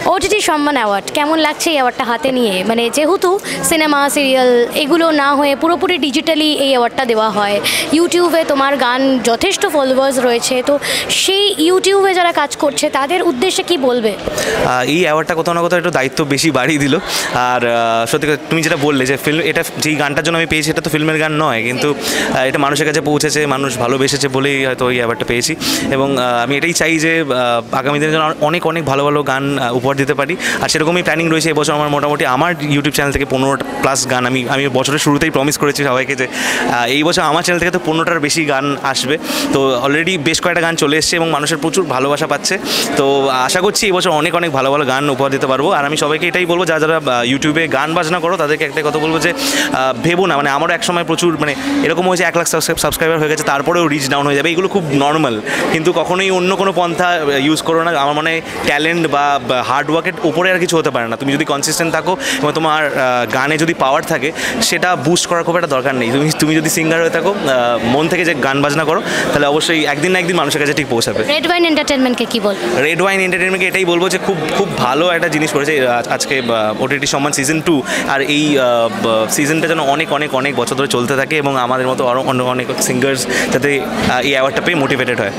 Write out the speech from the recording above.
OTT সম্মান award কেমন লাগছে এই অ্যাওয়ার্ডটা হাতে নিয়ে? মানে যেহেতু সিনেমা সিরিয়াল এগুলো না হয়ে পুরোপুরি ডিজিটালি এই অ্যাওয়ার্ডটা দেওয়া হয়, ইউটিউবে তোমার গান যথেষ্ট ফলোয়ার্স রয়েছে, তো সেই ইউটিউবে যারা কাজ করছে তাদের উদ্দেশ্যে কি বলবে? এই অ্যাওয়ার্ডটা কোথাও না কোথাও একটু দায়িত্ব বেশি বাড়িয়ে দিল। আর সত্যি তুমি যেটা বললে যে ফিল্ম, এটা যেই গানটার জন্য আমি পেয়েছি এটা তো ফিল্মের গান নয়, কিন্তু এটা মানুষের কাছে পৌঁছেছে, মানুষ ভালোবেসেছে বলেই হয়তো এই অ্যাওয়ার্ডটা পেয়েছি। এবং আমি এটাই চাই যে আগামী দিনে যেন অনেক অনেক ভালো ভালো গান উপহার দিতে পারি। আর সেরকমই প্ল্যানিং রয়েছে এবছর আমার। মোটামুটি আমার ইউটিউব চ্যানেল থেকে 15+ গান আমি বছরের শুরুতেই প্রমিস করেছি সবাইকে যে এই বছর আমার চ্যানেল থেকে তো 15টার বেশি গান আসবে। তো অলরেডি বেশ কয়েকটা গান চলে এসছে এবং মানুষের প্রচুর ভালোবাসা পাচ্ছে। তো আশা করছি এই বছর অনেক অনেক ভালো ভালো গান উপহার দিতে পারবো। আর আমি সবাইকে এটাই বলবো, যারা যারা ইউটিউবে গান বাজনা করো তাদেরকে একটাই কথা বলবো যে ভেবো না, মানে আমারও এক সময় প্রচুর মানে এরকম হয়েছে 1 লাখ সাবস্ক্রাইবার হয়ে গেছে, তারপরেও রিচ ডাউন হয়ে যাবে, এগুলো খুব নর্মাল। কিন্তু কখনোই অন্য কোনো পন্থা ইউজ করো না। আমার মনে হয় ট্যালেন্ট বা হার্ডওয়ার্কের উপরে আর কিছু হতে পারে না। তুমি যদি কনসিস্টেন্ট থাকো এবং তোমার গানে যদি পাওয়ার থাকে, সেটা বুস্ট করার খুব একটা দরকার নেই। তুমি যদি সিঙ্গার হয়ে থাকো, মন থেকে যে গান বাজনা করো, তাহলে অবশ্যই একদিন না একদিন মানুষের কাছে ঠিক পৌঁছাবে। রেড ওয়াইন এন্টারটেনমেন্টকে কি বল? রেড ওয়াইন এন্টারটেনমেন্টকে এটাই বলবো যে খুব খুব ভালো একটা জিনিস করেছে আজকে ওটিটি সম্মান সিজন 2। আর এই সিজনটা যেন অনেক অনেক অনেক বছর ধরে চলতে থাকে এবং আমাদের মতো আরও অনেক সিঙ্গার্স যাতে এই অ্যাওয়ার্ডটা পেয়ে মোটিভেটেড হয়।